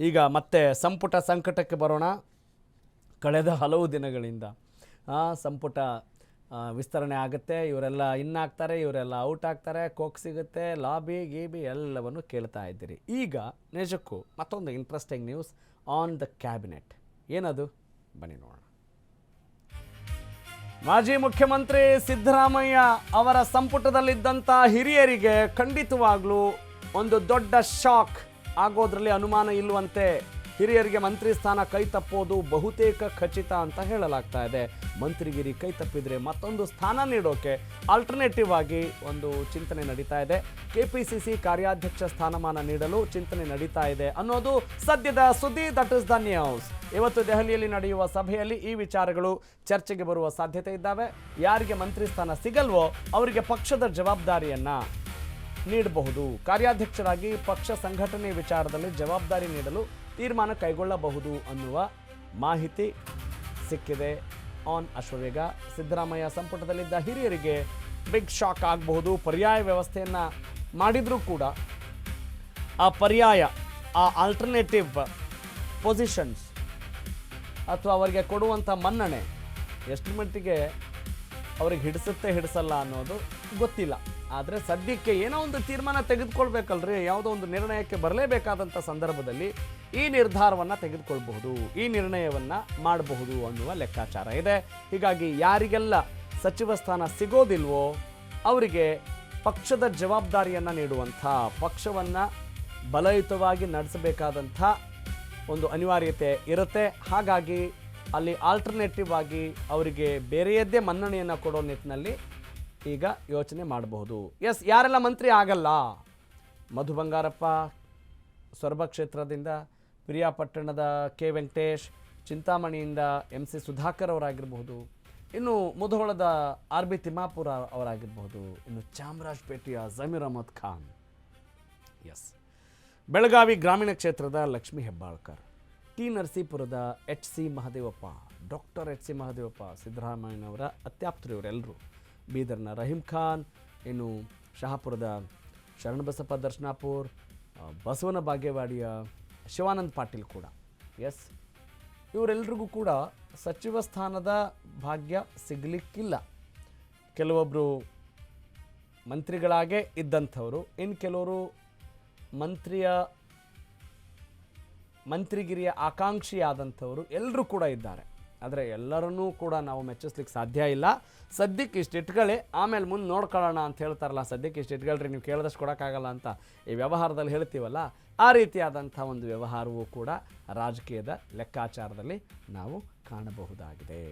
ಈಗ ಮತ್ತೆ ಸಂಪುಟ ಸಂಕಟಕ್ಕೆ ಬರೋಣ. ಕಳೆದ ಹಲವು ದಿನಗಳಿಂದ ಸಂಪುಟ ವಿಸ್ತರಣೆ ಆಗುತ್ತೆ, ಇವರೆಲ್ಲ ಇನ್ನಾಗ್ತಾರೆ, ಇವರೆಲ್ಲ ಔಟ್ ಆಗ್ತಾರೆ, ಕೋಕ್ ಸಿಗುತ್ತೆ, ಲಾಬಿ ಗೀಬಿ ಎಲ್ಲವನ್ನು ಕೇಳ್ತಾ ಇದ್ದೀರಿ. ಈಗ ನಿಜಕ್ಕೂ ಮತ್ತೊಂದು interesting news on the cabinet. ಏನದು ಬನ್ನಿ ನೋಡೋಣ. ಮಾಜಿ ಮುಖ್ಯಮಂತ್ರಿ ಸಿದ್ದರಾಮಯ್ಯ ಅವರ ಸಂಪುಟದಲ್ಲಿದ್ದಂಥ ಹಿರಿಯರಿಗೆ ಖಂಡಿತವಾಗ್ಲೂ ಒಂದು ದೊಡ್ಡ ಶಾಕ್ ಆಗೋದ್ರಲ್ಲಿ ಅನುಮಾನ ಇಲ್ಲವಂತೆ. ಹಿರಿಯರಿಗೆ ಮಂತ್ರಿ ಸ್ಥಾನ ಕೈ ತಪ್ಪೋದು ಬಹುತೇಕ ಖಚಿತ ಅಂತ ಹೇಳಲಾಗ್ತಾ ಇದೆ. ಮಂತ್ರಿಗಿರಿ ಕೈ ತಪ್ಪಿದರೆ ಮತ್ತೊಂದು ಸ್ಥಾನ ನೀಡೋಕೆ ಆಲ್ಟರ್ನೇಟಿವ್ ಆಗಿ ಒಂದು ಚಿಂತನೆ ನಡೀತಾ ಇದೆ. ಕೆಪಿಸಿಸಿ ಕಾರ್ಯಾಧ್ಯಕ್ಷ ಸ್ಥಾನಮಾನ ನೀಡಲು ಚಿಂತನೆ ನಡೀತಾ ಇದೆ ಅನ್ನೋದು ಸದ್ಯದ ಸುದ್ದಿ. That is the news. ಇವತ್ತು ದೆಹಲಿಯಲ್ಲಿ ನಡೆಯುವ ಸಭೆಯಲ್ಲಿ ಈ ವಿಚಾರಗಳು ಚರ್ಚೆಗೆ ಬರುವ ಸಾಧ್ಯತೆ ಇದ್ದಾವೆ. ಯಾರಿಗೆ ಮಂತ್ರಿ ಸ್ಥಾನ ಸಿಗಲ್ವೋ ಅವರಿಗೆ ಪಕ್ಷದ ಜವಾಬ್ದಾರಿಯನ್ನ ನೀಡಬಹುದು. ಕಾರ್ಯಾಧ್ಯಕ್ಷರಾಗಿ ಪಕ್ಷ ಸಂಘಟನೆ ವಿಚಾರದಲ್ಲಿ ಜವಾಬ್ದಾರಿ ನೀಡಲು ತೀರ್ಮಾನ ಕೈಗೊಳ್ಳಬಹುದು ಅನ್ನುವ ಮಾಹಿತಿ ಸಿಕ್ಕಿದೆ. ಆನ್ ಅಶ್ವವೇಗ. ಸಿದ್ದರಾಮಯ್ಯ ಸಂಪುಟದಲ್ಲಿದ್ದ ಹಿರಿಯರಿಗೆ ಬಿಗ್ ಶಾಕ್ ಆಗಬಹುದು. ಪರ್ಯಾಯ ವ್ಯವಸ್ಥೆಯನ್ನು ಮಾಡಿದರೂ ಕೂಡ ಆ ಪರ್ಯಾಯ, ಆ ಆಲ್ಟರ್ನೇಟಿವ್ ಪೊಸಿಷನ್ಸ್ ಅಥವಾ ಅವರಿಗೆ ಕೊಡುವಂಥ ಮನ್ನಣೆ ಎಷ್ಟು ಮಟ್ಟಿಗೆ ಅವ್ರಿಗೆ ಹಿಡಿಸಲ್ಲ ಅನ್ನೋದು ಗೊತ್ತಿಲ್ಲ. ಆದರೆ ಸದ್ಯಕ್ಕೆ ಏನೋ ಒಂದು ತೀರ್ಮಾನ ತೆಗೆದುಕೊಳ್ಬೇಕಲ್ರಿ, ಯಾವುದೋ ಒಂದು ನಿರ್ಣಯಕ್ಕೆ ಬರಲೇಬೇಕಾದಂಥ ಸಂದರ್ಭದಲ್ಲಿ ಈ ನಿರ್ಧಾರವನ್ನು ತೆಗೆದುಕೊಳ್ಬಹುದು, ಈ ನಿರ್ಣಯವನ್ನು ಮಾಡಬಹುದು ಅನ್ನುವ ಲೆಕ್ಕಾಚಾರ ಇದೆ. ಹೀಗಾಗಿ ಯಾರಿಗೆಲ್ಲ ಸಚಿವ ಸ್ಥಾನ ಸಿಗೋದಿಲ್ವೋ ಅವರಿಗೆ ಪಕ್ಷದ ಜವಾಬ್ದಾರಿಯನ್ನು ನೀಡುವಂಥ, ಪಕ್ಷವನ್ನು ಬಲಯುತವಾಗಿ ನಡೆಸಬೇಕಾದಂಥ ಒಂದು ಅನಿವಾರ್ಯತೆ ಇರುತ್ತೆ. ಹಾಗಾಗಿ ಅಲ್ಲಿ ಆಲ್ಟರ್ನೇಟಿವ್ ಆಗಿ ಅವರಿಗೆ ಬೇರೆಯದ್ದೇ ಮನ್ನಣೆಯನ್ನು ಕೊಡೋ ನಿಟ್ಟಿನಲ್ಲಿ ಈಗ ಯೋಚನೆ ಮಾಡಬಹುದು. ಎಸ್, ಯಾರೆಲ್ಲ ಮಂತ್ರಿ ಆಗಲ್ಲ? ಮಧು ಬಂಗಾರಪ್ಪ ಸೊರಬ ಕ್ಷೇತ್ರದಿಂದ, ಪಿರಿಯಾಪಟ್ಟಣದ ಕೆ ವೆಂಕಟೇಶ್, ಚಿಂತಾಮಣಿಯಿಂದ MC ಸುಧಾಕರ್ ಅವರಾಗಿರ್ಬಹುದು, ಇನ್ನು ಮುಧೋಳದ RB ತಿಮ್ಮಾಪುರ ಅವರಾಗಿರ್ಬಹುದು, ಇನ್ನು ಚಾಮರಾಜಪೇಟೆಯ ಜಮೀರ್ ಅಹಮದ್ ಖಾನ್, ಎಸ್, ಬೆಳಗಾವಿ ಗ್ರಾಮೀಣ ಕ್ಷೇತ್ರದ ಲಕ್ಷ್ಮೀ ಹೆಬ್ಬಾಳ್ಕರ್, ಟಿ ನರಸೀಪುರದ HC Mahadevappa, doctor HC Mahadevappa, ಸಿದ್ದರಾಮಯ್ಯನವರ ಅತ್ಯಾಪ್ತರು ಇವರೆಲ್ಲರೂ, ಬೀದರ್ನ ರಹೀಂ ಖಾನ್, ಇನ್ನು ಶಹಾಪುರದ ಶರಣಬಸಪ್ಪ ದರ್ಶನಾಪುರ್, ಬಸವನ ಬಾಗೇವಾಡಿಯ ಶಿವಾನಂದ್ ಪಾಟೀಲ್ ಕೂಡ. ಎಸ್, ಇವರೆಲ್ಲರಿಗೂ ಕೂಡ ಸಚಿವ ಸ್ಥಾನದ ಭಾಗ್ಯ ಸಿಗಲಿಕ್ಕಿಲ್ಲ. ಕೆಲವೊಬ್ಬರು ಮಂತ್ರಿಗಳಾಗೇ ಇದ್ದಂಥವರು, ಇನ್ನು ಕೆಲವರು ಮಂತ್ರಿಗಿರಿಯ ಆಕಾಂಕ್ಷಿಯಾದಂಥವರು ಎಲ್ಲರೂ ಕೂಡ ಇದ್ದಾರೆ. ಆದರೆ ಎಲ್ಲರನ್ನೂ ಕೂಡ ನಾವು ಮೆಚ್ಚಿಸ್ಲಿಕ್ಕೆ ಸಾಧ್ಯ ಇಲ್ಲ. ಸದ್ಯಕ್ಕೆ ಇಷ್ಟು ಇಟ್ಕೊಳ್ಳಿ, ಆಮೇಲೆ ಮುಂದೆ ನೋಡ್ಕೊಳ್ಳೋಣ ಅಂತ ಹೇಳ್ತಾರಲ್ಲ, ಸದ್ಯಕ್ಕೆ ಇಷ್ಟು ಇಟ್ಕೊಳ್ರಿ, ನೀವು ಕೇಳಿದಷ್ಟು ಕೊಡೋಕ್ಕಾಗಲ್ಲ ಅಂತ ಈ ವ್ಯವಹಾರದಲ್ಲಿ ಹೇಳ್ತೀವಲ್ಲ, ಆ ರೀತಿಯಾದಂಥ ಒಂದು ವ್ಯವಹಾರವೂ ಕೂಡ ರಾಜಕೀಯದ ಲೆಕ್ಕಾಚಾರದಲ್ಲಿ ನಾವು ಕಾಣಬಹುದಾಗಿದೆ.